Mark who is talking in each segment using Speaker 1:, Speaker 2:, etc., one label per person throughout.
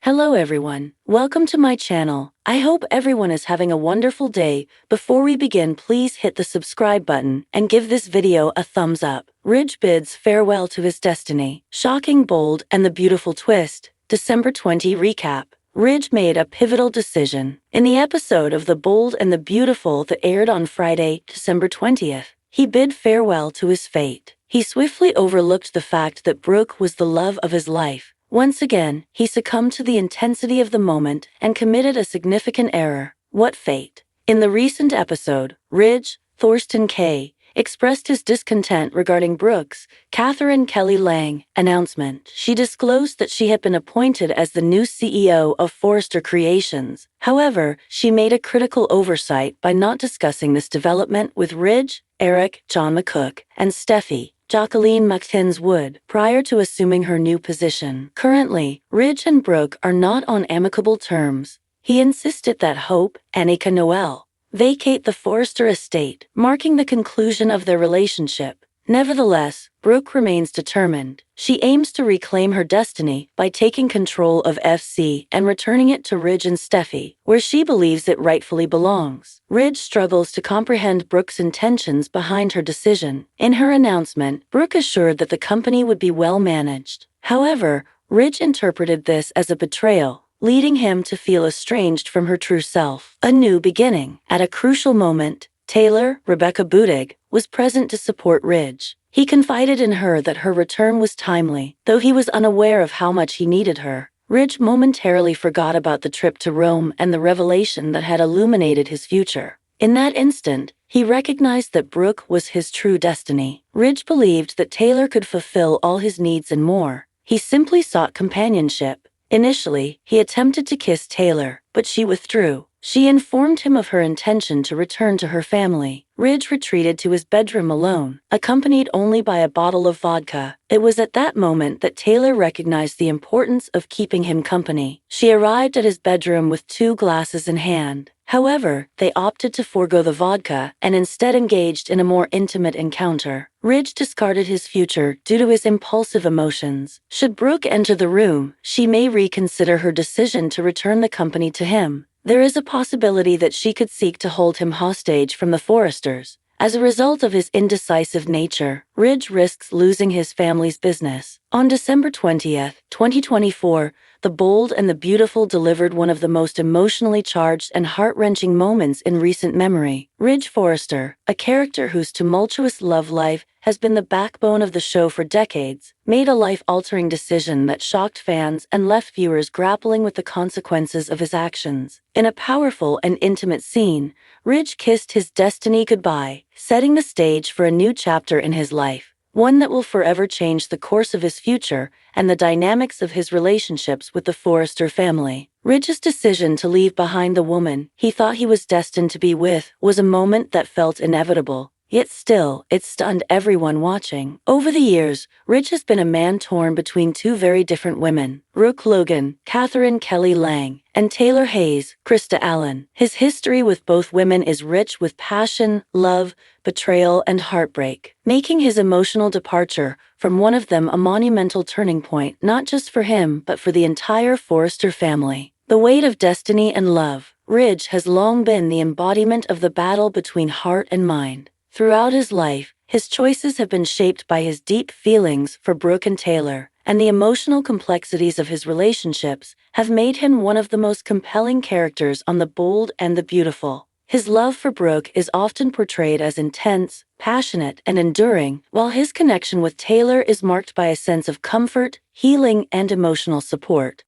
Speaker 1: Hello everyone, welcome to my channel. I hope everyone is having a wonderful day. Before we begin, please hit the subscribe button and give this video a thumbs up. Ridge bids farewell to his destiny. Shocking, bold, and the beautiful twist. December 20 recap. Ridge made a pivotal decision. In the episode of The Bold and the Beautiful that aired on Friday, December 20th, he bid farewell to his fate. He swiftly overlooked the fact that Brooke was the love of his life. Once again, he succumbed to the intensity of the moment and committed a significant error. What fate? In the recent episode, Ridge, Thorsten K., expressed his discontent regarding Brooke's, Catherine Kelly Lang, announcement. She disclosed that she had been appointed as the new CEO of Forrester Creations. However, she made a critical oversight by not discussing this development with Ridge, Eric, John McCook, and Steffi, Jacqueline Martins Wood, prior to assuming her new position. Currently, Ridge and Brooke are not on amicable terms. He insisted that Hope, Annika Noel, vacate the Forrester estate, marking the conclusion of their relationship. Nevertheless, Brooke remains determined. She aims to reclaim her destiny by taking control of FC and returning it to Ridge and Steffi, where she believes it rightfully belongs. Ridge struggles to comprehend Brooke's intentions behind her decision. In her announcement, Brooke assured that the company would be well managed. However, Ridge interpreted this as a betrayal, leading him to feel estranged from her true self. A new beginning. At a crucial moment, Taylor, Rebecca Budig, was present to support Ridge. He confided in her that her return was timely, though he was unaware of how much he needed her. Ridge momentarily forgot about the trip to Rome and the revelation that had illuminated his future. In that instant, he recognized that Brooke was his true destiny. Ridge believed that Taylor could fulfill all his needs and more. He simply sought companionship. Initially, he attempted to kiss Taylor, but she withdrew. She informed him of her intention to return to her family. Ridge retreated to his bedroom alone, accompanied only by a bottle of vodka. It was at that moment that Taylor recognized the importance of keeping him company. She arrived at his bedroom with 2 glasses in hand. However, they opted to forego the vodka and instead engaged in a more intimate encounter. Ridge discarded his future due to his impulsive emotions. Should Brooke enter the room, she may reconsider her decision to return the company to him. There is a possibility that she could seek to hold him hostage from the Forresters. As a result of his indecisive nature, Ridge risks losing his family's business. On December 20th, 2024, The Bold and the Beautiful delivered one of the most emotionally charged and heart-wrenching moments in recent memory. Ridge Forrester, a character whose tumultuous love life has been the backbone of the show for decades, made a life-altering decision that shocked fans and left viewers grappling with the consequences of his actions. In a powerful and intimate scene, Ridge kissed his destiny goodbye, setting the stage for a new chapter in his life, one that will forever change the course of his future and the dynamics of his relationships with the Forrester family. Ridge's decision to leave behind the woman he thought he was destined to be with was a moment that felt inevitable. Yet still, it stunned everyone watching. Over the years, Ridge has been a man torn between 2 very different women, Brooke Logan, Catherine Kelly Lang, and Taylor Hayes, Krista Allen. His history with both women is rich with passion, love, betrayal, and heartbreak, making his emotional departure from one of them a monumental turning point not just for him but for the entire Forrester family. The weight of destiny and love. Ridge has long been the embodiment of the battle between heart and mind. Throughout his life, his choices have been shaped by his deep feelings for Brooke and Taylor, and the emotional complexities of his relationships have made him one of the most compelling characters on The Bold and the Beautiful. His love for Brooke is often portrayed as intense, passionate, and enduring, while his connection with Taylor is marked by a sense of comfort, healing, and emotional support.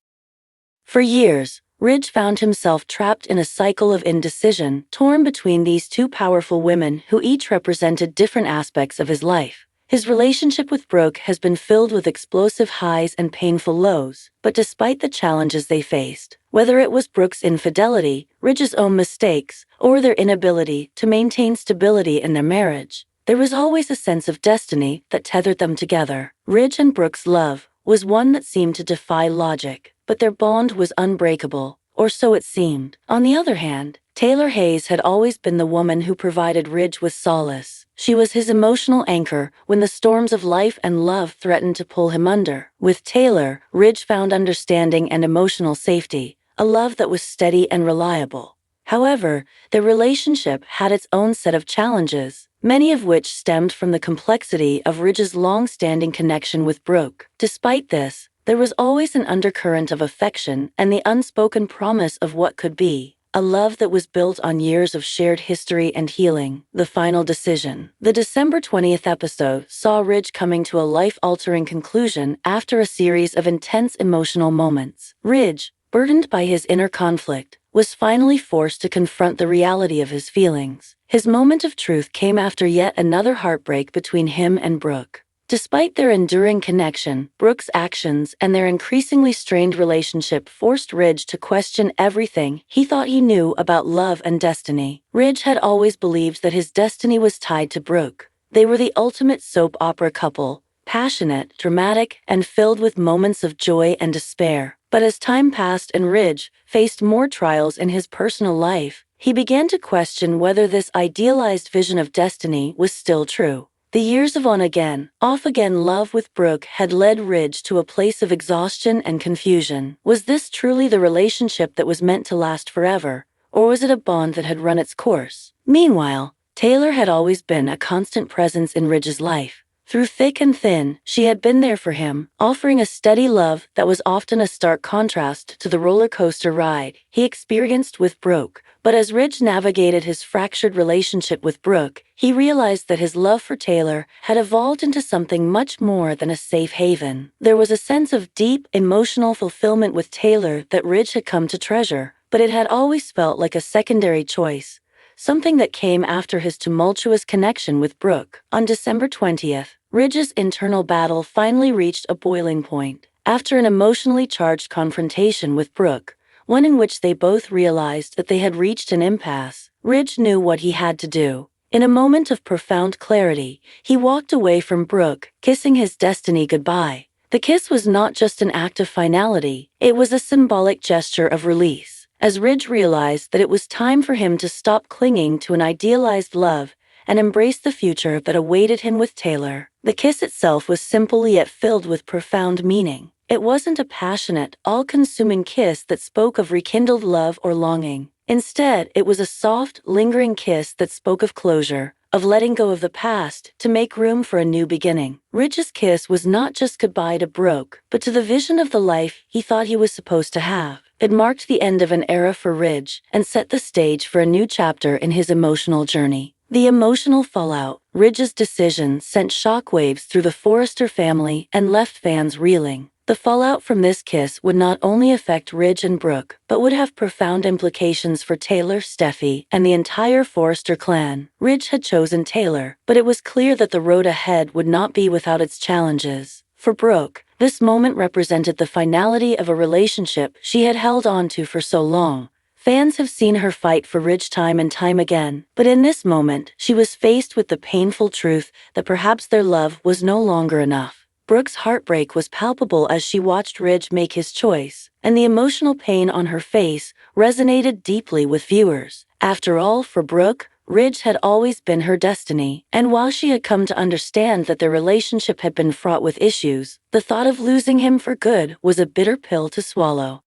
Speaker 1: For years, Ridge found himself trapped in a cycle of indecision, torn between these 2 powerful women who each represented different aspects of his life. His relationship with Brooke has been filled with explosive highs and painful lows, but despite the challenges they faced, whether it was Brooke's infidelity, Ridge's own mistakes, or their inability to maintain stability in their marriage, there was always a sense of destiny that tethered them together. Ridge and Brooke's love was one that seemed to defy logic, but their bond was unbreakable, or so it seemed. On the other hand, Taylor Hayes had always been the woman who provided Ridge with solace. She was his emotional anchor when the storms of life and love threatened to pull him under. With Taylor, Ridge found understanding and emotional safety, a love that was steady and reliable. However, the relationship had its own set of challenges, many of which stemmed from the complexity of Ridge's long-standing connection with Brooke. Despite this, there was always an undercurrent of affection and the unspoken promise of what could be, a love that was built on years of shared history and healing. The final decision. The December 20th episode saw Ridge coming to a life-altering conclusion after a series of intense emotional moments. Ridge, burdened by his inner conflict, was finally forced to confront the reality of his feelings. His moment of truth came after yet another heartbreak between him and Brooke. Despite their enduring connection, Brooke's actions and their increasingly strained relationship forced Ridge to question everything he thought he knew about love and destiny. Ridge had always believed that his destiny was tied to Brooke. They were the ultimate soap opera couple, passionate, dramatic, and filled with moments of joy and despair. But as time passed and Ridge faced more trials in his personal life, he began to question whether this idealized vision of destiny was still true. The years of on-again, off-again love with Brooke had led Ridge to a place of exhaustion and confusion. Was this truly the relationship that was meant to last forever, or was it a bond that had run its course? Meanwhile, Taylor had always been a constant presence in Ridge's life. Through thick and thin, she had been there for him, offering a steady love that was often a stark contrast to the roller coaster ride he experienced with Brooke. But as Ridge navigated his fractured relationship with Brooke, he realized that his love for Taylor had evolved into something much more than a safe haven. There was a sense of deep, emotional fulfillment with Taylor that Ridge had come to treasure, but it had always felt like a secondary choice, something that came after his tumultuous connection with Brooke. On December 20th, Ridge's internal battle finally reached a boiling point. After an emotionally charged confrontation with Brooke, one in which they both realized that they had reached an impasse, Ridge knew what he had to do. In a moment of profound clarity, he walked away from Brooke, kissing his destiny goodbye. The kiss was not just an act of finality, it was a symbolic gesture of release. As Ridge realized that it was time for him to stop clinging to an idealized love and embrace the future that awaited him with Taylor. The kiss itself was simple yet filled with profound meaning. It wasn't a passionate, all-consuming kiss that spoke of rekindled love or longing. Instead, it was a soft, lingering kiss that spoke of closure, of letting go of the past to make room for a new beginning. Ridge's kiss was not just goodbye to Brooke, but to the vision of the life he thought he was supposed to have. It marked the end of an era for Ridge and set the stage for a new chapter in his emotional journey. The emotional fallout. Ridge's decision sent shockwaves through the Forrester family and left fans reeling. The fallout from this kiss would not only affect Ridge and Brooke, but would have profound implications for Taylor, Steffi, and the entire Forrester clan. Ridge had chosen Taylor, but it was clear that the road ahead would not be without its challenges. For Brooke, this moment represented the finality of a relationship she had held on to for so long. Fans have seen her fight for Ridge time and time again, but in this moment, she was faced with the painful truth that perhaps their love was no longer enough. Brooke's heartbreak was palpable as she watched Ridge make his choice, and the emotional pain on her face resonated deeply with viewers. After all, for Brooke, Ridge had always been her destiny, and while she had come to understand that their relationship had been fraught with issues, the thought of losing him for good was a bitter pill to swallow.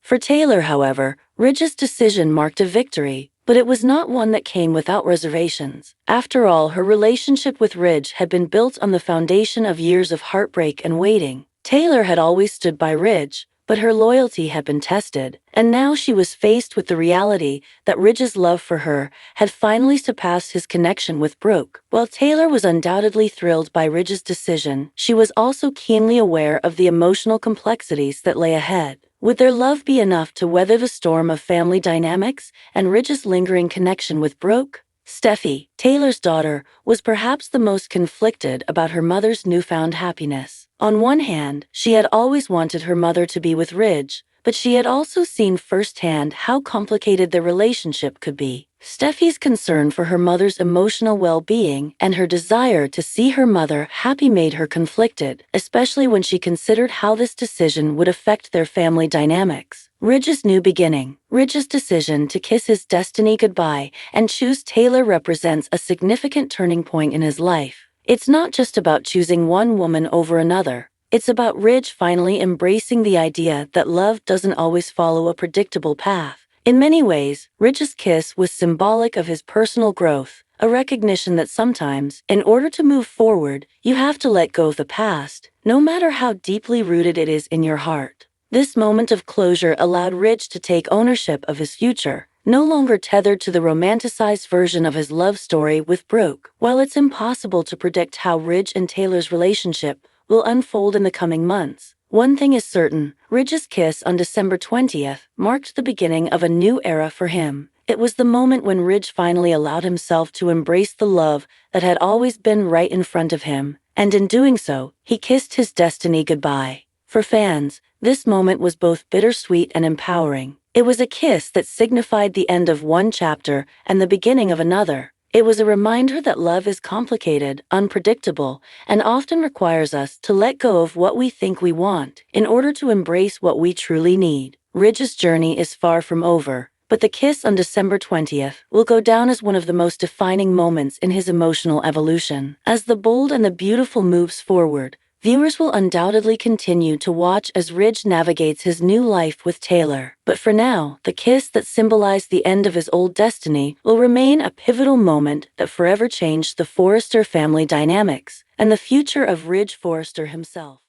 Speaker 1: For Taylor, however, Ridge's decision marked a victory, but it was not one that came without reservations. After all, her relationship with Ridge had been built on the foundation of years of heartbreak and waiting. Taylor had always stood by Ridge, but her loyalty had been tested, and now she was faced with the reality that Ridge's love for her had finally surpassed his connection with Brooke. While Taylor was undoubtedly thrilled by Ridge's decision, she was also keenly aware of the emotional complexities that lay ahead. Would their love be enough to weather the storm of family dynamics and Ridge's lingering connection with Brooke? Steffi, Taylor's daughter, was perhaps the most conflicted about her mother's newfound happiness. On one hand, she had always wanted her mother to be with Ridge, but she had also seen firsthand how complicated their relationship could be. Steffi's concern for her mother's emotional well-being and her desire to see her mother happy made her conflicted, especially when she considered how this decision would affect their family dynamics. Ridge's new beginning. Ridge's decision to kiss his destiny goodbye and choose Taylor represents a significant turning point in his life. It's not just about choosing one woman over another. It's about Ridge finally embracing the idea that love doesn't always follow a predictable path. In many ways, Ridge's kiss was symbolic of his personal growth, a recognition that sometimes, in order to move forward, you have to let go of the past, no matter how deeply rooted it is in your heart. This moment of closure allowed Ridge to take ownership of his future, no longer tethered to the romanticized version of his love story with Brooke. While it's impossible to predict how Ridge and Taylor's relationship will unfold in the coming months, one thing is certain: Ridge's kiss on December 20th marked the beginning of a new era for him. It was the moment when Ridge finally allowed himself to embrace the love that had always been right in front of him, and in doing so, he kissed his destiny goodbye. For fans, this moment was both bittersweet and empowering. It was a kiss that signified the end of one chapter and the beginning of another. It was a reminder that love is complicated, unpredictable, and often requires us to let go of what we think we want in order to embrace what we truly need. Ridge's journey is far from over, but the kiss on December 20th will go down as one of the most defining moments in his emotional evolution. As the bold and the beautiful moves forward, viewers will undoubtedly continue to watch as Ridge navigates his new life with Taylor. But for now, the kiss that symbolized the end of his old destiny will remain a pivotal moment that forever changed the Forrester family dynamics and the future of Ridge Forrester himself.